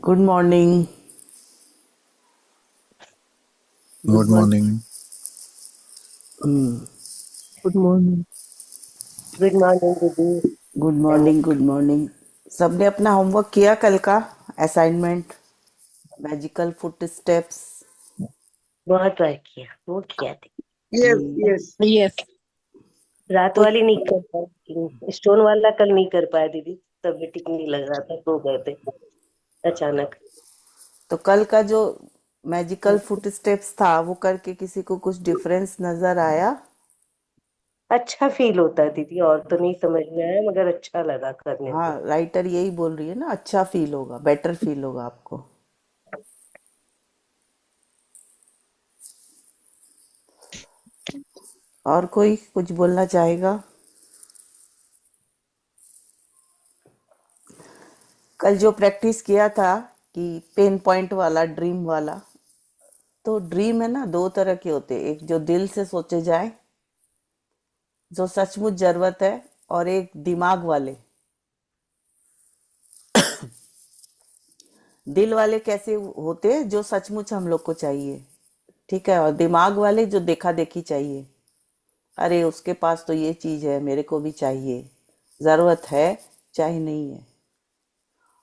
Good morning. Good good morning. Morning. Good morning. Good morning दीदी। Good hello. Morning. Good morning. सबने अपना homework किया कल का असाइनमेंट, मैजिकल फुट स्टेप्स? बहुत ट्राई किया, वो किया थी। Yes yes. यस। रात तो वाली नहीं कर पाई, स्टोन वाला कल नहीं कर पाया दीदी। तबीयत ठीक नहीं लग रहा था, सो गए थे अचानक। तो कल का जो मैजिकल फुट स्टेप्स था वो करके किसी को कुछ डिफरेंस नजर आया? अच्छा फील होता है दीदी, और तो नहीं समझ में आया मगर अच्छा लगा करने हाँ, से। राइटर यही बोल रही है ना, अच्छा फील होगा, बेटर फील होगा आपको। और कोई कुछ बोलना चाहेगा? कल जो प्रैक्टिस किया था कि पेन पॉइंट वाला, ड्रीम वाला, तो ड्रीम है ना, दो तरह के होते हैं। एक जो दिल से सोचे जाए, जो सचमुच जरूरत है, और एक दिमाग वाले। दिल वाले कैसे होते हैं? जो सचमुच हम लोग को चाहिए, ठीक है। और दिमाग वाले जो देखा देखी चाहिए, अरे उसके पास तो ये चीज है, मेरे को भी चाहिए, जरूरत है चाहे नहीं है।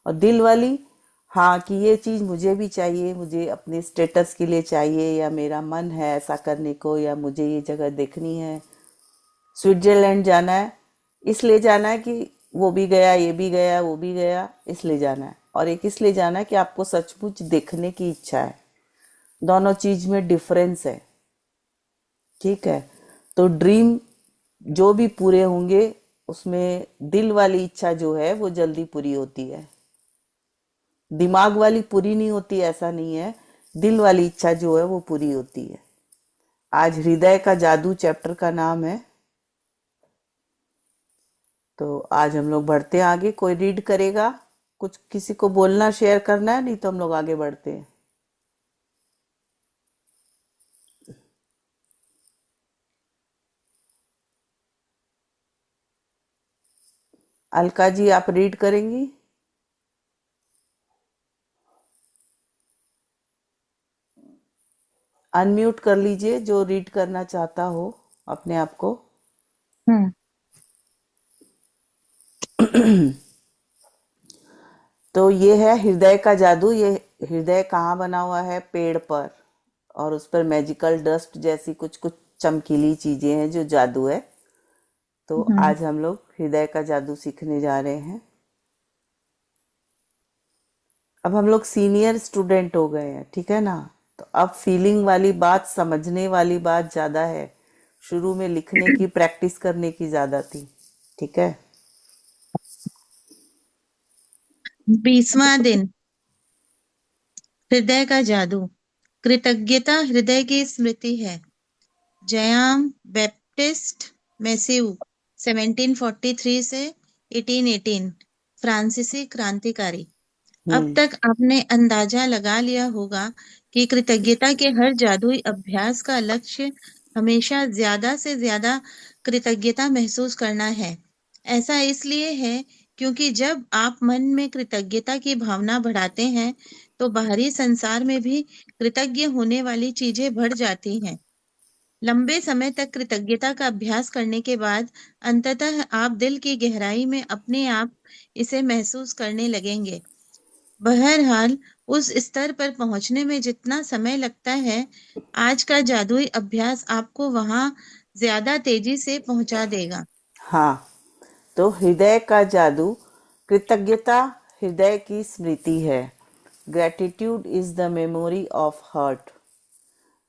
और दिल वाली, हाँ, कि ये चीज मुझे भी चाहिए, मुझे अपने स्टेटस के लिए चाहिए, या मेरा मन है ऐसा करने को, या मुझे ये जगह देखनी है, स्विट्जरलैंड जाना है, इसलिए जाना है कि वो भी गया, ये भी गया, वो भी गया, इसलिए जाना है। और एक इसलिए जाना है कि आपको सचमुच देखने की इच्छा है। दोनों चीज में डिफरेंस है, ठीक है। तो ड्रीम जो भी पूरे होंगे, उसमें दिल वाली इच्छा जो है वो जल्दी पूरी होती है। दिमाग वाली पूरी नहीं होती, ऐसा नहीं है। दिल वाली इच्छा जो है वो पूरी होती है। आज हृदय का जादू चैप्टर का नाम है। तो आज हम लोग बढ़ते हैं आगे। कोई रीड करेगा? कुछ किसी को बोलना, शेयर करना है? नहीं तो हम लोग आगे बढ़ते हैं। अलका जी, आप रीड करेंगी? अनम्यूट कर लीजिए जो रीड करना चाहता हो अपने आप को। हम्म। तो ये है हृदय का जादू। ये हृदय कहाँ बना हुआ है? पेड़ पर। और उस पर मैजिकल डस्ट जैसी कुछ कुछ चमकीली चीजें हैं जो जादू है। तो हम्म। आज हम लोग हृदय का जादू सीखने जा रहे हैं। अब हम लोग सीनियर स्टूडेंट हो गए हैं, ठीक है ना। तो अब फीलिंग वाली बात, समझने वाली बात ज्यादा है। शुरू में लिखने की, प्रैक्टिस करने की ज्यादा थी, ठीक है। 20वां दिन। हृदय का जादू। कृतज्ञता हृदय की स्मृति है। जयाम बैप्टिस्ट मैस्यू 1743 से 1818, फ्रांसीसी क्रांतिकारी। अब हम्म। तक आपने अंदाजा लगा लिया होगा कि कृतज्ञता के हर जादुई अभ्यास का लक्ष्य हमेशा ज्यादा से ज्यादा कृतज्ञता महसूस करना है। ऐसा इसलिए है क्योंकि जब आप मन में कृतज्ञता की भावना बढ़ाते हैं तो बाहरी संसार में भी कृतज्ञ होने वाली चीजें बढ़ जाती हैं। लंबे समय तक कृतज्ञता का अभ्यास करने के बाद अंततः आप दिल की गहराई में अपने आप इसे महसूस करने लगेंगे। बहरहाल, उस स्तर पर पहुंचने में जितना समय लगता है, आज का जादुई अभ्यास आपको वहां ज्यादा तेजी से पहुंचा देगा। हाँ, तो हृदय का जादू। कृतज्ञता हृदय की स्मृति है। Gratitude is the memory of heart.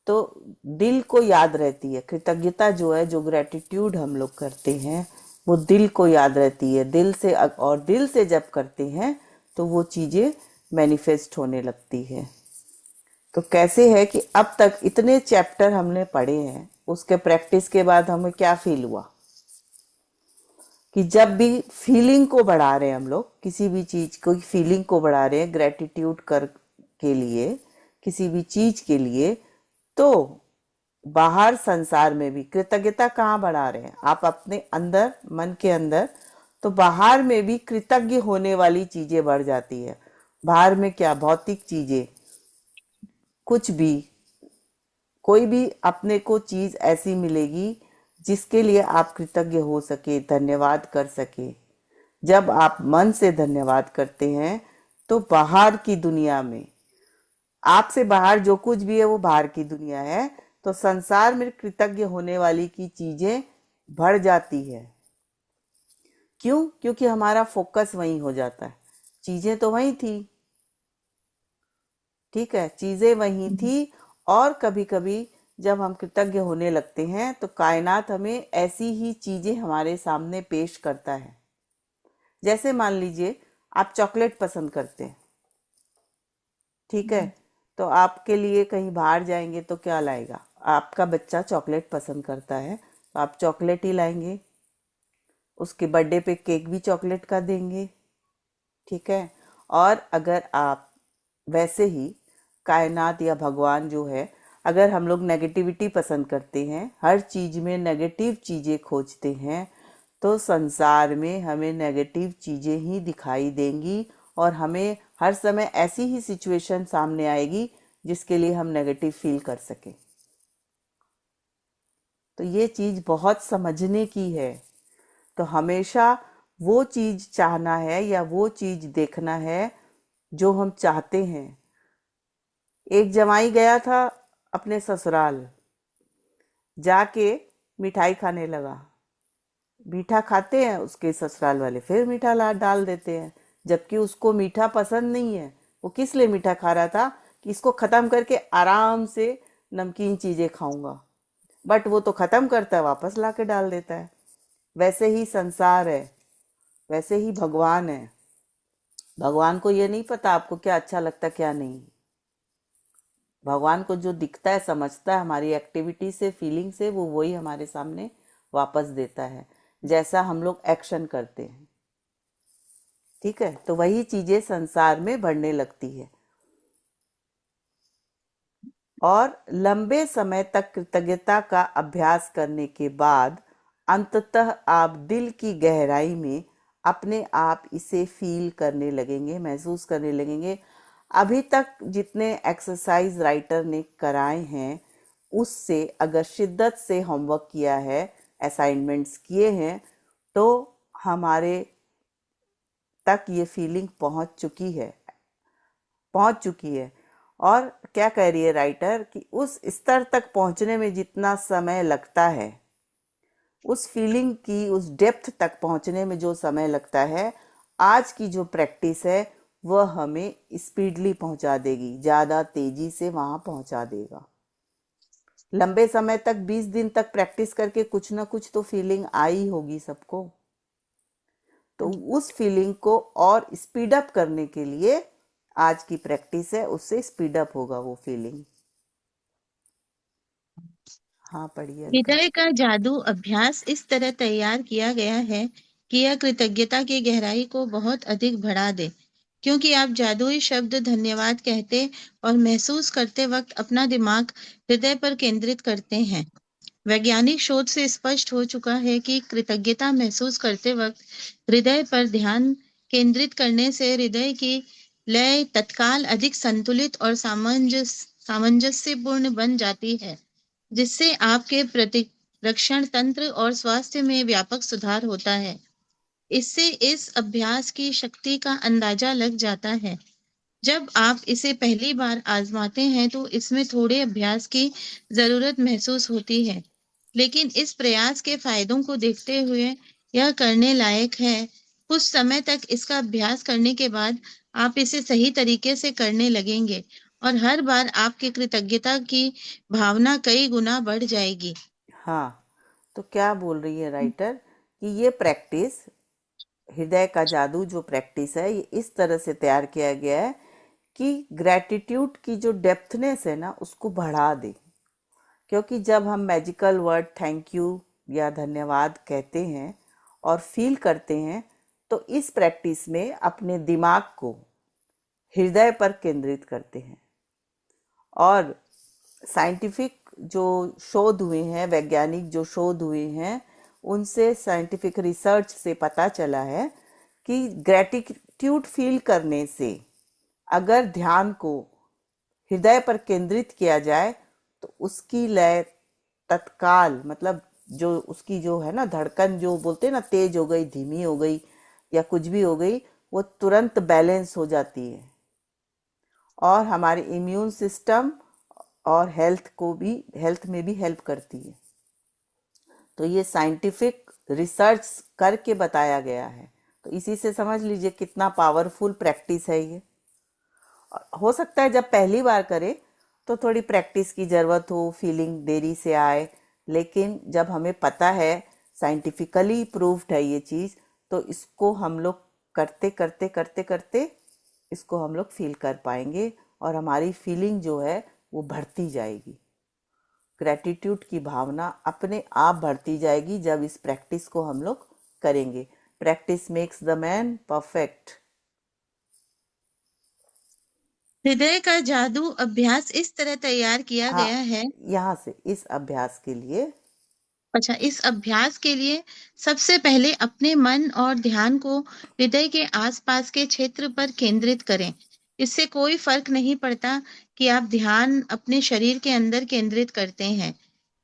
तो दिल को याद रहती है कृतज्ञता जो है, जो ग्रेटिट्यूड हम लोग करते हैं वो दिल को याद रहती है। दिल से, और दिल से जब करते हैं तो वो चीजें मैनिफेस्ट होने लगती है। तो कैसे है कि अब तक इतने चैप्टर हमने पढ़े हैं, उसके प्रैक्टिस के बाद हमें क्या फील हुआ कि जब भी फीलिंग को बढ़ा रहे हैं हम लोग, किसी भी चीज को फीलिंग को बढ़ा रहे हैं ग्रेटिट्यूड कर के लिए, किसी भी चीज के लिए, तो बाहर संसार में भी कृतज्ञता कहाँ बढ़ा रहे हैं आप? अपने अंदर, मन के अंदर। तो बाहर में भी कृतज्ञ होने वाली चीजें बढ़ जाती है। बाहर में क्या भौतिक चीजें, कुछ भी, कोई भी अपने को चीज ऐसी मिलेगी जिसके लिए आप कृतज्ञ हो सके, धन्यवाद कर सके। जब आप मन से धन्यवाद करते हैं तो बाहर की दुनिया में, आपसे बाहर जो कुछ भी है वो बाहर की दुनिया है, तो संसार में कृतज्ञ होने वाली की चीजें बढ़ जाती है। क्यों? क्योंकि हमारा फोकस वहीं हो जाता है। चीजें तो वहीं थी, ठीक है, चीजें वहीं थी। और कभी कभी जब हम कृतज्ञ होने लगते हैं तो कायनात हमें ऐसी ही चीजें हमारे सामने पेश करता है। जैसे मान लीजिए आप चॉकलेट पसंद करते हैं, ठीक है, तो आपके लिए कहीं बाहर जाएंगे तो क्या लाएगा? आपका बच्चा चॉकलेट पसंद करता है तो आप चॉकलेट ही लाएंगे, उसके बर्थडे पे केक भी चॉकलेट का देंगे, ठीक है। और अगर आप वैसे ही कायनात या भगवान जो है, अगर हम लोग नेगेटिविटी पसंद करते हैं, हर चीज में नेगेटिव चीजें खोजते हैं, तो संसार में हमें नेगेटिव चीजें ही दिखाई देंगी और हमें हर समय ऐसी ही सिचुएशन सामने आएगी जिसके लिए हम नेगेटिव फील कर सके। तो ये चीज बहुत समझने की है। तो हमेशा वो चीज चाहना है या वो चीज देखना है जो हम चाहते हैं। एक जमाई गया था अपने ससुराल, जाके मिठाई खाने लगा। मीठा खाते हैं उसके ससुराल वाले, फिर मीठा ला डाल देते हैं, जबकि उसको मीठा पसंद नहीं है। वो किस लिए मीठा खा रहा था? कि इसको खत्म करके आराम से नमकीन चीजें खाऊंगा, बट वो तो खत्म करता है, वापस ला के डाल देता है। वैसे ही संसार है, वैसे ही भगवान है। भगवान को ये नहीं पता आपको क्या अच्छा लगता क्या नहीं। भगवान को जो दिखता है, समझता है हमारी एक्टिविटी से, फीलिंग से, वो वही हमारे सामने वापस देता है, जैसा हम लोग एक्शन करते हैं, ठीक है। तो वही चीजें संसार में बढ़ने लगती है। और लंबे समय तक कृतज्ञता का अभ्यास करने के बाद अंततः आप दिल की गहराई में अपने आप इसे फील करने लगेंगे, महसूस करने लगेंगे। अभी तक जितने एक्सरसाइज राइटर ने कराए हैं उससे अगर शिद्दत से होमवर्क किया है, असाइनमेंट्स किए हैं, तो हमारे तक ये फीलिंग पहुंच चुकी है। और क्या कह रही है राइटर कि उस स्तर तक पहुंचने में जितना समय लगता है, उस फीलिंग की उस डेप्थ तक पहुंचने में जो समय लगता है, आज की जो प्रैक्टिस है वह हमें स्पीडली पहुंचा देगी, ज़्यादा तेजी से वहां पहुंचा देगा। लंबे समय तक 20 दिन तक प्रैक्टिस करके कुछ ना कुछ तो फीलिंग आई होगी सबको। तो उस फीलिंग को और स्पीड अप करने के लिए आज की प्रैक्टिस है, उससे स्पीड अप होगा वो फीलिंग। हाँ पढ़िए अलका। हृदय का जादू अभ्यास इस तरह तैयार किया गया है कि यह कृतज्ञता की गहराई को बहुत अधिक बढ़ा दे, क्योंकि आप जादुई शब्द धन्यवाद कहते और महसूस करते वक्त अपना दिमाग हृदय पर केंद्रित करते हैं। वैज्ञानिक शोध से स्पष्ट हो चुका है कि कृतज्ञता महसूस करते वक्त हृदय पर ध्यान केंद्रित करने से हृदय की लय तत्काल अधिक संतुलित और सामंजस्यपूर्ण बन जाती है, जिससे आपके प्रतिरक्षण तंत्र और स्वास्थ्य में व्यापक सुधार होता है। इससे इस अभ्यास की शक्ति का अंदाजा लग जाता है। जब आप इसे पहली बार आजमाते हैं तो इसमें थोड़े अभ्यास की जरूरत महसूस होती है, लेकिन इस प्रयास के फायदों को देखते हुए यह करने लायक है। कुछ समय तक इसका अभ्यास करने के बाद आप इसे सही तरीके से करने लगेंगे और हर बार आपकी कृतज्ञता की भावना कई गुना बढ़ जाएगी। हाँ, तो क्या बोल रही है राइटर कि ये प्रैक्टिस, हृदय का जादू जो प्रैक्टिस है, ये इस तरह से तैयार किया गया है कि ग्रैटिट्यूड की जो डेप्थनेस है ना उसको बढ़ा दे। क्योंकि जब हम मैजिकल वर्ड थैंक यू या धन्यवाद कहते हैं और फील करते हैं, तो इस प्रैक्टिस में अपने दिमाग को हृदय पर केंद्रित करते हैं। और साइंटिफिक जो शोध हुए हैं, वैज्ञानिक जो शोध हुए हैं, उनसे साइंटिफिक रिसर्च से पता चला है कि ग्रैटिट्यूड फील करने से अगर ध्यान को हृदय पर केंद्रित किया जाए तो उसकी लय तत्काल, मतलब जो उसकी जो है ना धड़कन, जो बोलते हैं ना तेज हो गई, धीमी हो गई या कुछ भी हो गई, वो तुरंत बैलेंस हो जाती है और हमारे इम्यून सिस्टम और हेल्थ में भी हेल्प करती है। तो ये साइंटिफिक रिसर्च करके बताया गया है। तो इसी से समझ लीजिए कितना पावरफुल प्रैक्टिस है ये। हो सकता है जब पहली बार करे तो थोड़ी प्रैक्टिस की ज़रूरत हो, फीलिंग देरी से आए, लेकिन जब हमें पता है, साइंटिफिकली प्रूव्ड है ये चीज़, तो इसको हम लोग करते करते करते करते इसको हम लोग फील कर पाएंगे और हमारी फीलिंग जो है वो बढ़ती जाएगी। ग्रैटिट्यूड की भावना अपने आप बढ़ती जाएगी जब इस प्रैक्टिस को हम लोग करेंगे। Practice makes the man perfect. हृदय का जादू अभ्यास इस तरह तैयार किया हाँ, गया है। यहाँ से इस अभ्यास के लिए अच्छा, इस अभ्यास के लिए सबसे पहले अपने मन और ध्यान को हृदय के आसपास के क्षेत्र पर केंद्रित करें। इससे कोई फर्क नहीं पड़ता कि आप ध्यान अपने शरीर के अंदर केंद्रित करते हैं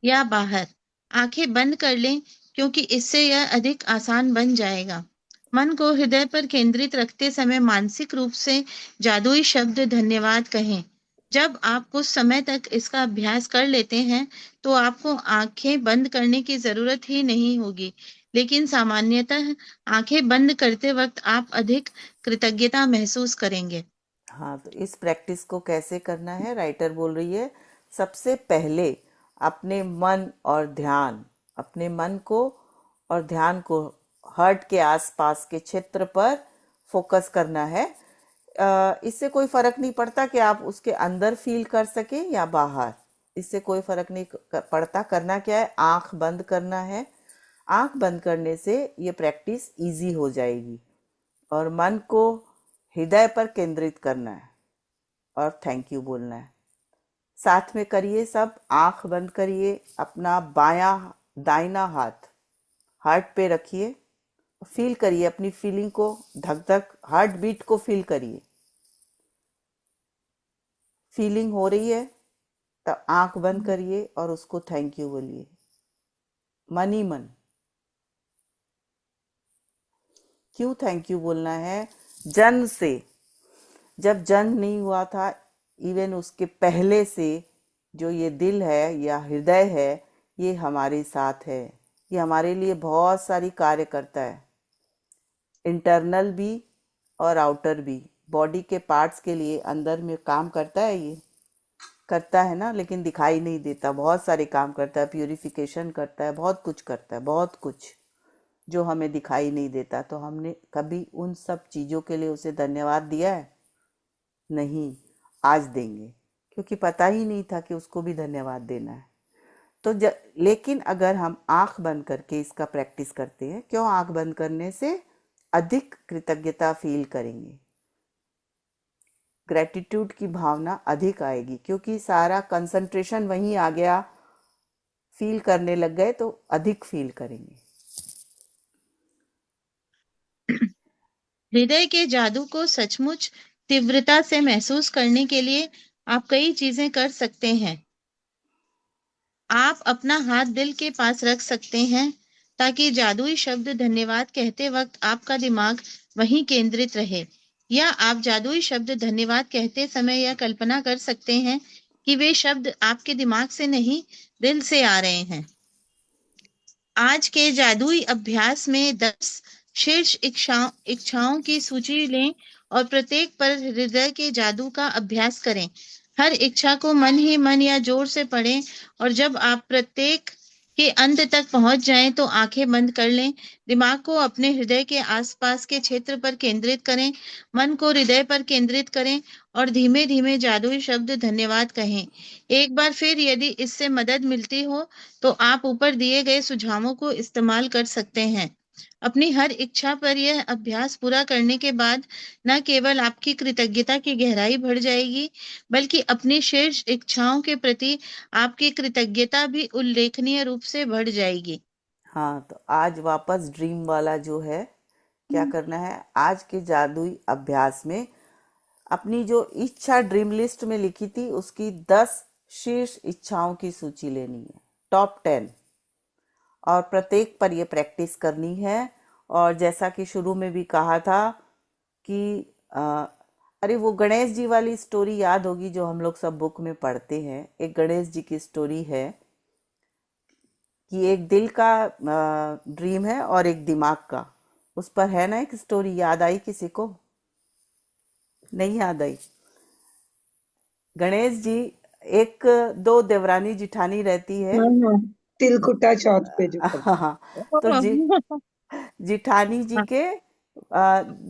या बाहर। आंखें बंद कर लें, क्योंकि इससे यह अधिक आसान बन जाएगा। मन को हृदय पर केंद्रित रखते समय मानसिक रूप से जादुई शब्द धन्यवाद कहें। जब आप कुछ समय तक इसका अभ्यास कर लेते हैं तो आपको आंखें बंद करने की जरूरत ही नहीं होगी, लेकिन सामान्यतः आंखें बंद करते वक्त आप अधिक कृतज्ञता महसूस करेंगे। हाँ, तो इस प्रैक्टिस को कैसे करना है, राइटर बोल रही है। सबसे पहले अपने मन को और ध्यान को हार्ट के आसपास के क्षेत्र पर फोकस करना है। इससे कोई फर्क नहीं पड़ता कि आप उसके अंदर फील कर सके या बाहर, इससे कोई फर्क नहीं पड़ता। करना क्या है, आंख बंद करना है। आंख बंद करने से ये प्रैक्टिस इजी हो जाएगी और मन को हृदय पर केंद्रित करना है और थैंक यू बोलना है। साथ में करिए सब, आंख बंद करिए, अपना दाहिना हाथ हार्ट पे रखिए, फील करिए अपनी फीलिंग को, धक धक हार्ट बीट को फील करिए। फीलिंग हो रही है तब आंख बंद करिए और उसको थैंक यू बोलिए मन ही मन। क्यों थैंक यू बोलना है? जन्म से, जब जन्म नहीं हुआ था, इवन उसके पहले से जो ये दिल है या हृदय है, ये हमारे साथ है। ये हमारे लिए बहुत सारी कार्य करता है, इंटरनल भी और आउटर भी। बॉडी के पार्ट्स के लिए अंदर में काम करता है, ये करता है ना, लेकिन दिखाई नहीं देता। बहुत सारे काम करता है, प्यूरिफिकेशन करता है, बहुत कुछ करता है, बहुत कुछ जो हमें दिखाई नहीं देता। तो हमने कभी उन सब चीज़ों के लिए उसे धन्यवाद दिया है? नहीं, आज देंगे, क्योंकि पता ही नहीं था कि उसको भी धन्यवाद देना है। तो लेकिन अगर हम आंख बंद करके इसका प्रैक्टिस करते हैं, क्यों आंख बंद करने से अधिक कृतज्ञता फील करेंगे, ग्रेटिट्यूड की भावना अधिक आएगी, क्योंकि सारा कंसंट्रेशन वहीं आ गया, फील करने लग गए तो अधिक फील करेंगे। हृदय के जादू को सचमुच तीव्रता से महसूस करने के लिए आप कई चीजें कर सकते हैं। आप अपना हाथ दिल के पास रख सकते हैं ताकि जादुई शब्द धन्यवाद कहते वक्त आपका दिमाग वहीं केंद्रित रहे। या आप जादुई शब्द धन्यवाद कहते समय यह कल्पना कर सकते हैं कि वे शब्द आपके दिमाग से नहीं, दिल से आ रहे हैं। आज के जादुई अभ्यास में 10 शीर्ष इच्छाओं की सूची लें और प्रत्येक पर हृदय के जादू का अभ्यास करें। हर इच्छा को मन ही मन या जोर से पढ़ें और जब आप प्रत्येक के अंत तक पहुंच जाएं तो आंखें बंद कर लें। दिमाग को अपने हृदय के आसपास के क्षेत्र पर केंद्रित करें, मन को हृदय पर केंद्रित करें और धीमे धीमे जादुई शब्द धन्यवाद कहें। एक बार फिर यदि इससे मदद मिलती हो तो आप ऊपर दिए गए सुझावों को इस्तेमाल कर सकते हैं। अपनी हर इच्छा पर यह अभ्यास पूरा करने के बाद न केवल आपकी कृतज्ञता की गहराई बढ़ जाएगी, बल्कि अपनी शीर्ष इच्छाओं के प्रति आपकी कृतज्ञता भी उल्लेखनीय रूप से बढ़ जाएगी। हाँ, तो आज वापस ड्रीम वाला जो है क्या करना है, आज के जादुई अभ्यास में अपनी जो इच्छा ड्रीम लिस्ट में लिखी थी उसकी 10 शीर्ष इच्छाओं की सूची लेनी है, टॉप 10, और प्रत्येक पर ये प्रैक्टिस करनी है। और जैसा कि शुरू में भी कहा था कि अरे वो गणेश जी वाली स्टोरी याद होगी जो हम लोग सब बुक में पढ़ते हैं। एक गणेश जी की स्टोरी है कि एक दिल का ड्रीम है और एक दिमाग का, उस पर है ना एक स्टोरी। याद आई किसी को? नहीं याद आई? गणेश जी, एक दो देवरानी जिठानी रहती है। हाँ, तिलकुटा चौथ पे जो करते हैं। हाँ, तो जिठानी जी के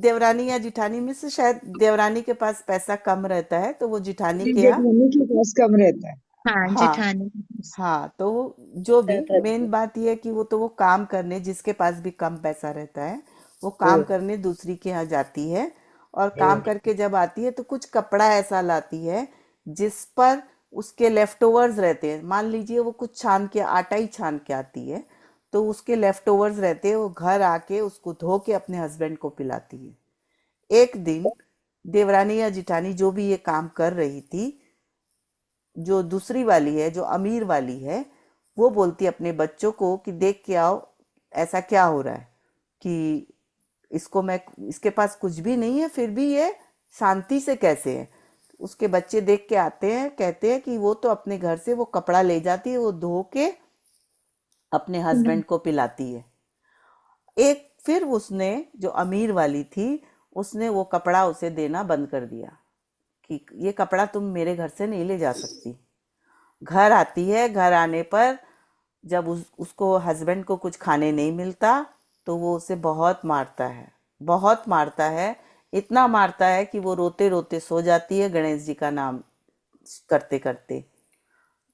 देवरानी या जिठानी में से शायद देवरानी के पास पैसा कम रहता है, तो वो जिठानी के यहाँ, जेठानी के पास कम रहता है। हाँ, हाँ जेठानी। हाँ, तो वो जो भी अच्छा, मेन बात यह है कि वो काम करने, जिसके पास भी कम पैसा रहता है वो काम करने दूसरी के यहाँ जाती है, और काम करके जब आती है तो कुछ कपड़ा ऐसा लाती है जिस पर उसके लेफ्ट ओवर्स रहते हैं। मान लीजिए वो कुछ छान के, आटा ही छान के आती है, तो उसके लेफ्ट ओवर्स रहते हैं, वो घर आके उसको धो के अपने हस्बैंड को पिलाती है। एक दिन देवरानी या जिठानी जो भी ये काम कर रही थी, जो दूसरी वाली है, जो अमीर वाली है, वो बोलती है अपने बच्चों को कि देख के आओ ऐसा क्या हो रहा है कि इसके पास कुछ भी नहीं है फिर भी ये शांति से कैसे है। उसके बच्चे देख के आते हैं, कहते हैं कि वो तो अपने घर से वो कपड़ा ले जाती है, वो धो के अपने हस्बैंड को पिलाती है। एक फिर उसने, जो अमीर वाली थी, उसने वो कपड़ा उसे देना बंद कर दिया कि ये कपड़ा तुम मेरे घर से नहीं ले जा सकती। घर आती है, घर आने पर जब उसको हस्बैंड को कुछ खाने नहीं मिलता तो वो उसे बहुत मारता है, बहुत मारता है, इतना मारता है कि वो रोते रोते सो जाती है। गणेश जी का नाम करते करते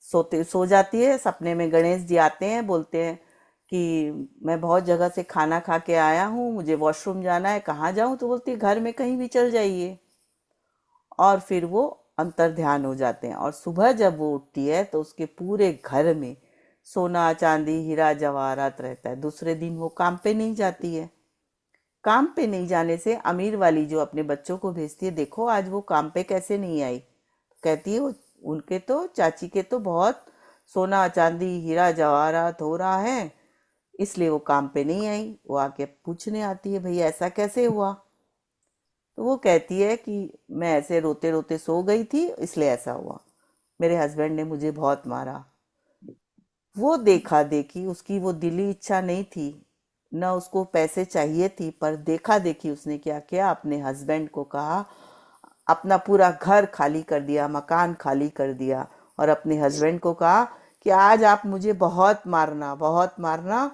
सो जाती है। सपने में गणेश जी आते हैं, बोलते हैं कि मैं बहुत जगह से खाना खा के आया हूँ, मुझे वॉशरूम जाना है, कहाँ जाऊँ? तो बोलती है घर में कहीं भी चल जाइए। और फिर वो अंतर ध्यान हो जाते हैं, और सुबह जब वो उठती है तो उसके पूरे घर में सोना चांदी हीरा जवाहरात रहता है। दूसरे दिन वो काम पे नहीं जाती है। काम पे नहीं जाने से अमीर वाली जो अपने बच्चों को भेजती है, देखो आज वो काम पे कैसे नहीं आई, कहती है वो उनके तो चाची के तो बहुत सोना चांदी हीरा जवाहरात हो रहा है, इसलिए वो काम पे नहीं आई। वो आके पूछने आती है भैया ऐसा कैसे हुआ? तो वो कहती है कि मैं ऐसे रोते रोते सो गई थी इसलिए ऐसा हुआ, मेरे हस्बैंड ने मुझे बहुत मारा। वो देखा देखी, उसकी वो दिली इच्छा नहीं थी, न उसको पैसे चाहिए थी, पर देखा देखी उसने क्या किया, अपने हस्बैंड को कहा, अपना पूरा घर खाली कर दिया, मकान खाली कर दिया, और अपने हस्बैंड को कहा कि आज आप मुझे बहुत मारना, बहुत मारना,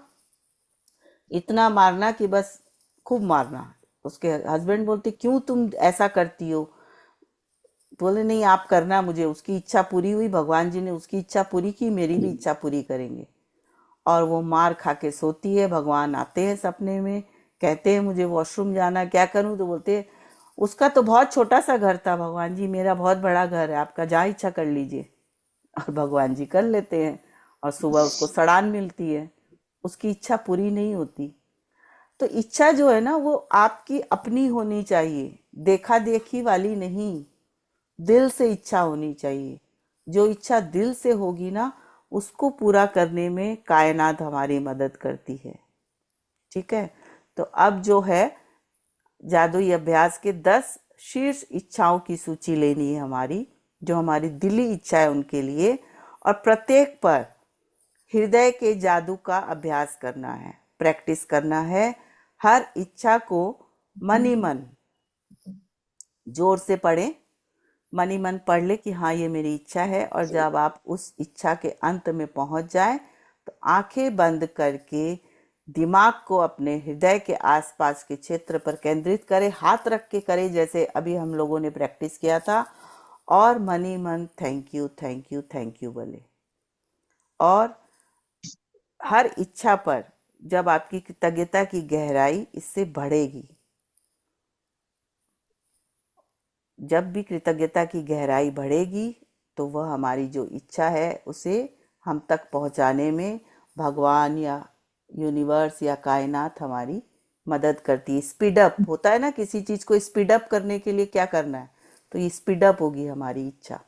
इतना मारना कि बस खूब मारना। उसके हस्बैंड बोलते क्यों तुम ऐसा करती हो? बोले नहीं आप करना, मुझे उसकी इच्छा पूरी हुई, भगवान जी ने उसकी इच्छा पूरी की, मेरी भी इच्छा पूरी करेंगे। और वो मार खा के सोती है। भगवान आते हैं सपने में, कहते हैं मुझे वॉशरूम जाना, क्या करूं? तो बोलते हैं उसका तो बहुत छोटा सा घर था भगवान जी, मेरा बहुत बड़ा घर है, आपका जहाँ इच्छा कर लीजिए। और भगवान जी कर लेते हैं, और सुबह उसको सड़ान मिलती है, उसकी इच्छा पूरी नहीं होती। तो इच्छा जो है ना वो आपकी अपनी होनी चाहिए, देखा देखी वाली नहीं, दिल से इच्छा होनी चाहिए। जो इच्छा दिल से होगी ना उसको पूरा करने में कायनात हमारी मदद करती है। ठीक है, तो अब जो है जादुई अभ्यास के 10 शीर्ष इच्छाओं की सूची लेनी है हमारी, जो हमारी दिली इच्छा है उनके लिए, और प्रत्येक पर हृदय के जादू का अभ्यास करना है, प्रैक्टिस करना है। हर इच्छा को मन ही मन जोर से पढ़ें, मन ही मन पढ़ ले कि हाँ ये मेरी इच्छा है। और जब आप उस इच्छा के अंत में पहुंच जाए तो आंखें बंद करके दिमाग को अपने हृदय के आसपास के क्षेत्र पर केंद्रित करें, हाथ रख के करें जैसे अभी हम लोगों ने प्रैक्टिस किया था, और मन ही मन thank you thank you thank you बोले। और हर इच्छा पर जब आपकी कृतज्ञता की गहराई इससे बढ़ेगी, जब भी कृतज्ञता की गहराई बढ़ेगी तो वह हमारी जो इच्छा है उसे हम तक पहुंचाने में भगवान या यूनिवर्स या कायनात हमारी मदद करती है। स्पीड अप होता है ना, किसी चीज़ को स्पीड अप करने के लिए क्या करना है? तो ये स्पीड अप होगी हमारी इच्छा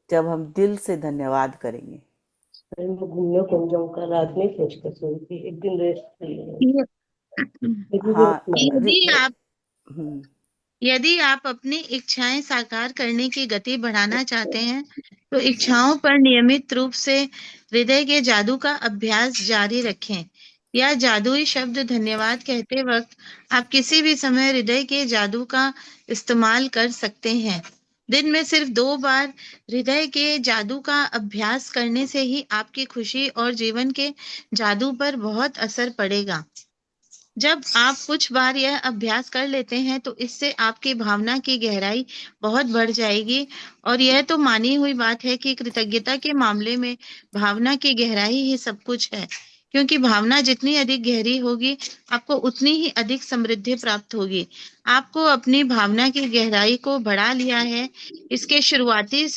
जब हम दिल से धन्यवाद करेंगे। अरे मैं घूमने कौन जाऊँ, कल रात में सोच कर सोई थी, एक दिन रेस्ट कर लेंगे, लेकिन हाँ रेस्ट ना यदि आप हम्म यदि आप अपनी इच्छाएं साकार करने की गति बढ़ाना चाहते हैं, तो इच्छाओं पर नियमित रूप से हृदय के जादू का अभ्यास जारी रखें। यह जादुई शब्द धन्यवाद कहते वक्त आप किसी भी समय हृदय के जादू का इस्तेमाल कर सकते हैं। दिन में सिर्फ 2 बार हृदय के जादू का अभ्यास करने से ही आपकी खुशी और जीवन के जादू पर बहुत असर पड़ेगा। जब आप कुछ बार यह अभ्यास कर लेते हैं तो इससे आपकी भावना की गहराई बहुत बढ़ जाएगी, और यह तो मानी हुई बात है कि कृतज्ञता के मामले में भावना की गहराई ही सब कुछ है, क्योंकि भावना जितनी अधिक गहरी होगी, आपको उतनी ही अधिक समृद्धि प्राप्त होगी। आपको अपनी भावना की गहराई को बढ़ा लिया है। इसके शुरुआती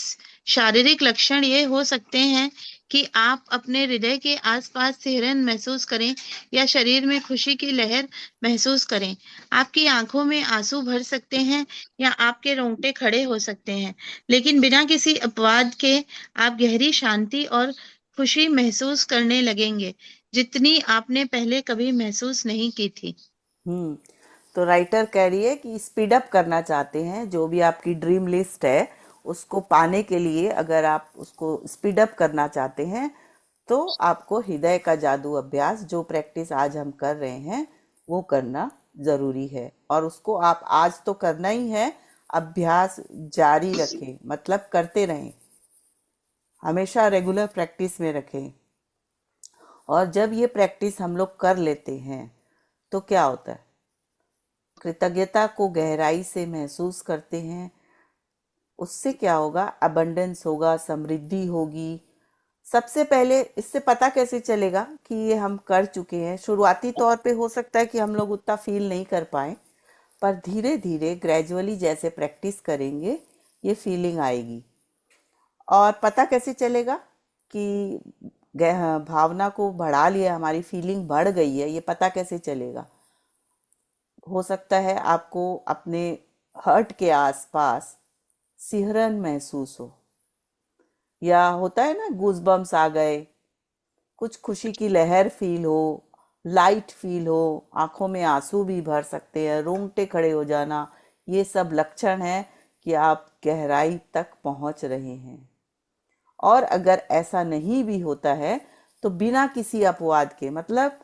शारीरिक लक्षण ये हो सकते हैं कि आप अपने हृदय के आसपास सिहरन महसूस करें या शरीर में खुशी की लहर महसूस करें। आपकी आंखों में आंसू भर सकते हैं या आपके रोंगटे खड़े हो सकते हैं, लेकिन बिना किसी अपवाद के आप गहरी शांति और खुशी महसूस करने लगेंगे, जितनी आपने पहले कभी महसूस नहीं की थी। हम्म तो राइटर कह रही है कि स्पीड अप करना चाहते हैं, जो भी आपकी ड्रीम लिस्ट है उसको पाने के लिए अगर आप उसको स्पीड अप करना चाहते हैं तो आपको हृदय का जादू अभ्यास, जो प्रैक्टिस आज हम कर रहे हैं, वो करना ज़रूरी है। और उसको आप आज तो करना ही है, अभ्यास जारी रखें, मतलब करते रहें, हमेशा रेगुलर प्रैक्टिस में रखें। और जब ये प्रैक्टिस हम लोग कर लेते हैं तो क्या होता है, कृतज्ञता को गहराई से महसूस करते हैं। उससे क्या होगा, अबंडेंस होगा, समृद्धि होगी। सबसे पहले इससे पता कैसे चलेगा कि ये हम कर चुके हैं? शुरुआती तौर पे हो सकता है कि हम लोग उतना फील नहीं कर पाए, पर धीरे धीरे ग्रेजुअली जैसे प्रैक्टिस करेंगे ये फीलिंग आएगी। और पता कैसे चलेगा कि भावना को बढ़ा लिया, हमारी फीलिंग बढ़ गई है, ये पता कैसे चलेगा? हो सकता है आपको अपने हर्ट के आसपास सिहरन महसूस हो, या होता है ना गूज़बम्स आ गए, कुछ खुशी की लहर फील हो, लाइट फील हो, आंखों में आंसू भी भर सकते हैं, रोंगटे खड़े हो जाना। ये सब लक्षण है कि आप गहराई तक पहुंच रहे हैं। और अगर ऐसा नहीं भी होता है तो बिना किसी अपवाद के, मतलब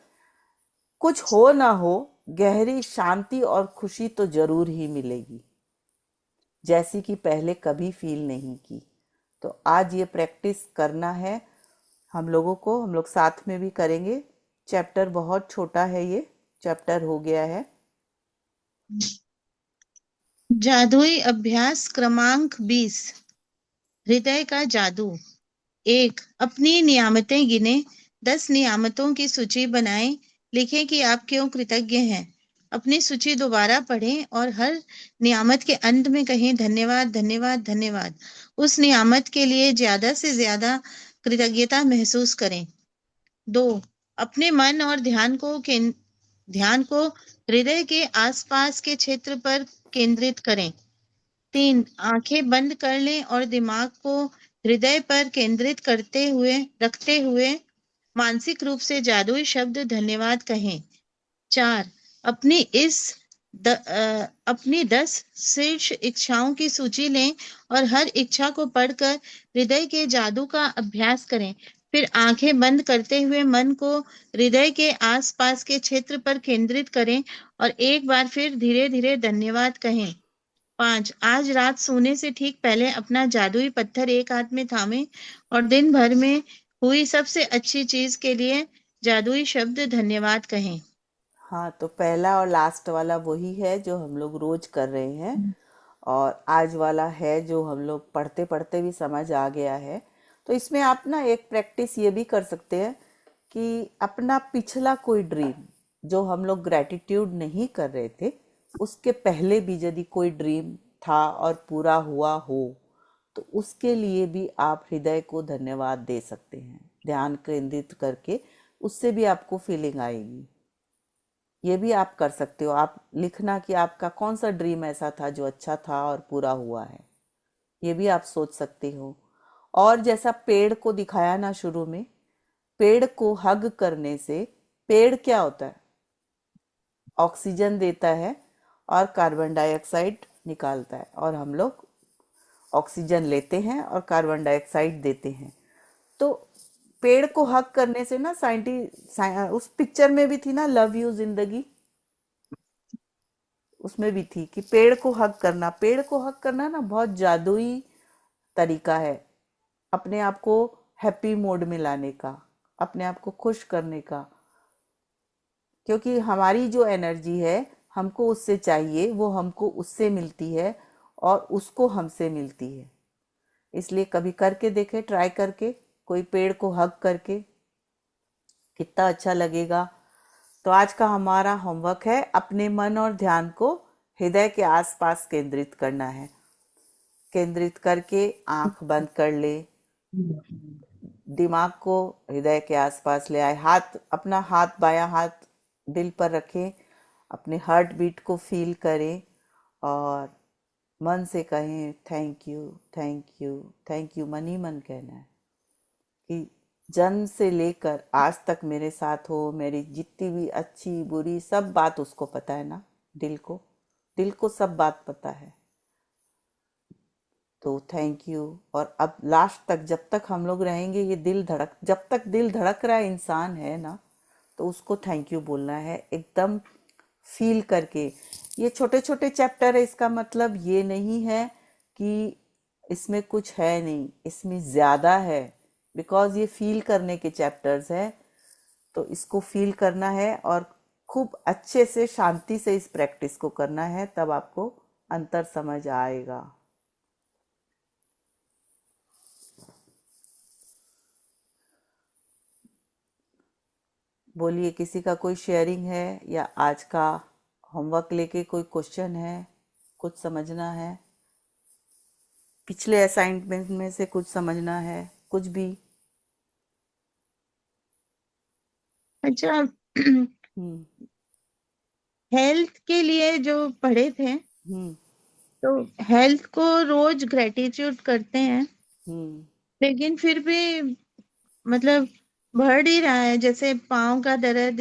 कुछ हो ना हो, गहरी शांति और खुशी तो जरूर ही मिलेगी, जैसी कि पहले कभी फील नहीं की। तो आज ये प्रैक्टिस करना है हम लोगों को, हम लोग साथ में भी करेंगे। चैप्टर बहुत छोटा है, ये चैप्टर हो गया है। जादुई अभ्यास क्रमांक 20, हृदय का जादू। 1, अपनी नियामतें गिने। 10 नियामतों की सूची बनाएं। लिखें कि आप क्यों कृतज्ञ हैं। अपनी सूची दोबारा पढ़ें और हर नियामत के अंत में कहें धन्यवाद, धन्यवाद, धन्यवाद। उस नियामत के लिए ज्यादा से ज्यादा कृतज्ञता महसूस करें। 2, अपने मन और ध्यान को हृदय के आसपास के क्षेत्र पर केंद्रित करें। 3, आंखें बंद कर लें और दिमाग को हृदय पर केंद्रित रखते हुए मानसिक रूप से जादुई शब्द धन्यवाद कहें। 4, अपनी 10 शीर्ष इच्छाओं की सूची लें और हर इच्छा को पढ़कर हृदय के जादू का अभ्यास करें। फिर आंखें बंद करते हुए मन को हृदय के आसपास के क्षेत्र पर केंद्रित करें और एक बार फिर धीरे धीरे धन्यवाद कहें। 5, आज रात सोने से ठीक पहले अपना जादुई पत्थर एक हाथ में थामें और दिन भर में हुई सबसे अच्छी चीज के लिए जादुई शब्द धन्यवाद कहें। हाँ, तो पहला और लास्ट वाला वही है जो हम लोग रोज कर रहे हैं, और आज वाला है जो हम लोग पढ़ते पढ़ते भी समझ आ गया है। तो इसमें आप ना एक प्रैक्टिस ये भी कर सकते हैं कि अपना पिछला कोई ड्रीम जो हम लोग ग्रैटिट्यूड नहीं कर रहे थे, उसके पहले भी यदि कोई ड्रीम था और पूरा हुआ हो, तो उसके लिए भी आप हृदय को धन्यवाद दे सकते हैं, ध्यान केंद्रित करके। उससे भी आपको फीलिंग आएगी। ये भी आप कर सकते हो। आप लिखना कि आपका कौन सा ड्रीम ऐसा था जो अच्छा था और पूरा हुआ है। ये भी आप सोच सकते हो। और जैसा पेड़ को दिखाया ना शुरू में, पेड़ को हग करने से पेड़ क्या होता है, ऑक्सीजन देता है और कार्बन डाइऑक्साइड निकालता है, और हम लोग ऑक्सीजन लेते हैं और कार्बन डाइऑक्साइड देते हैं। तो पेड़ को हक करने से ना उस पिक्चर में भी थी ना, लव यू जिंदगी, उसमें भी थी कि पेड़ को हक करना, पेड़ को हक करना ना बहुत जादुई तरीका है अपने आप को हैप्पी मोड में लाने का, अपने आप को खुश करने का। क्योंकि हमारी जो एनर्जी है हमको उससे चाहिए, वो हमको उससे मिलती है और उसको हमसे मिलती है। इसलिए कभी करके देखे, ट्राई करके, कोई पेड़ को हग करके, कितना अच्छा लगेगा। तो आज का हमारा होमवर्क है अपने मन और ध्यान को हृदय के आसपास केंद्रित करना है। केंद्रित करके आंख बंद कर ले, दिमाग को हृदय के आसपास ले आए, अपना हाथ, बायां हाथ दिल पर रखें, अपने हार्ट बीट को फील करें और मन से कहें thank you, thank you, thank you. मन ही मन कहना है कि जन्म से लेकर आज तक मेरे साथ हो, मेरी जितनी भी अच्छी बुरी सब बात उसको पता है ना, दिल को सब बात पता है। तो थैंक यू। और अब लास्ट तक जब तक हम लोग रहेंगे, ये जब तक दिल धड़क रहा इंसान है ना, तो उसको थैंक यू बोलना है, एकदम फील करके। ये छोटे छोटे चैप्टर है, इसका मतलब ये नहीं है कि इसमें कुछ है नहीं, इसमें ज़्यादा है, बिकॉज ये फील करने के चैप्टर्स है। तो इसको फील करना है और खूब अच्छे से शांति से इस प्रैक्टिस को करना है, तब आपको अंतर समझ आएगा। बोलिए, किसी का कोई शेयरिंग है या आज का होमवर्क लेके कोई क्वेश्चन है, कुछ समझना है, पिछले असाइनमेंट में से कुछ समझना है, कुछ भी? अच्छा, हम्म। हेल्थ के लिए जो पढ़े थे, हम्म। तो हेल्थ को रोज ग्रेटिट्यूड करते हैं, हम्म। लेकिन फिर भी मतलब बढ़ ही रहा है, जैसे पाँव का दर्द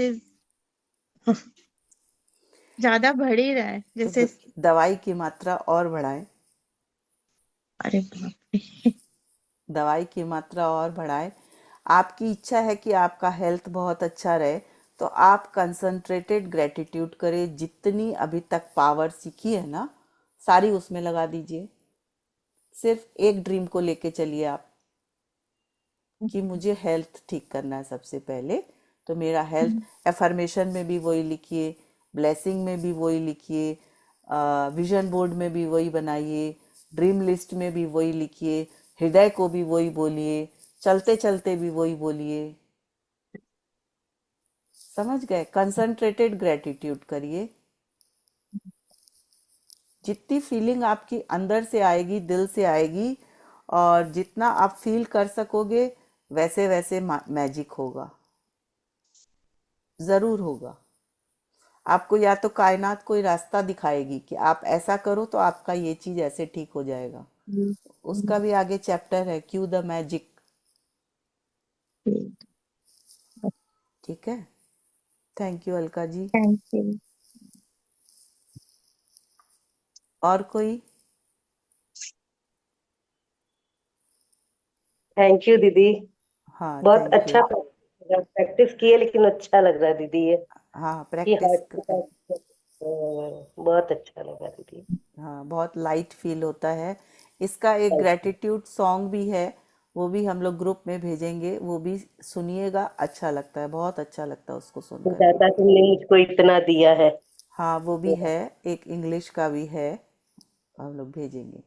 ज्यादा बढ़ ही रहा है तो जैसे। दवाई की मात्रा और बढ़ाएं, अरे बाप रे। दवाई की मात्रा और बढ़ाएं। आपकी इच्छा है कि आपका हेल्थ बहुत अच्छा रहे, तो आप कंसंट्रेटेड ग्रेटिट्यूड करें, जितनी अभी तक पावर सीखी है ना सारी उसमें लगा दीजिए। सिर्फ एक ड्रीम को लेके चलिए आप कि मुझे हेल्थ ठीक करना है सबसे पहले। तो मेरा हेल्थ एफर्मेशन में भी वही लिखिए, ब्लेसिंग में भी वही लिखिए, विजन बोर्ड में भी वही बनाइए, ड्रीम लिस्ट में भी वही लिखिए, हृदय को भी वही बोलिए, चलते चलते भी वही बोलिए। समझ गए? कंसंट्रेटेड ग्रेटिट्यूड करिए। जितनी फीलिंग आपकी अंदर से आएगी, दिल से आएगी, और जितना आप फील कर सकोगे, वैसे वैसे मैजिक होगा, जरूर होगा। आपको या तो कायनात कोई रास्ता दिखाएगी कि आप ऐसा करो तो आपका ये चीज ऐसे ठीक हो जाएगा। उसका भी आगे चैप्टर है, क्यू द मैजिक। ठीक है। Thank you Alka ji. Thank you. और कोई? थैंक यू दीदी। हाँ, बहुत थैंक अच्छा यू। प्रैक्टिस किए, लेकिन अच्छा लग रहा है दीदी ये हाँ, कि प्रैक्टिस। हार्ट के साथ। बहुत अच्छा लगा दीदी। हाँ, बहुत लाइट फील होता है। इसका एक ग्रेटिट्यूड सॉन्ग भी है, वो भी हम लोग ग्रुप में भेजेंगे, वो भी सुनिएगा, अच्छा लगता है, बहुत अच्छा लगता है उसको सुन करके। दादा तुमने मुझको इतना दिया है। हाँ, वो भी है, एक इंग्लिश का भी है, हम लोग भेजेंगे।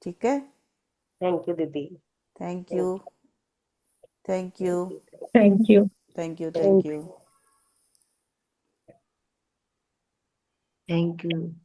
ठीक है। थैंक यू दीदी। Thank you. Thank you. Thank you. Thank you. Thank you. Thank thank you. Thank you.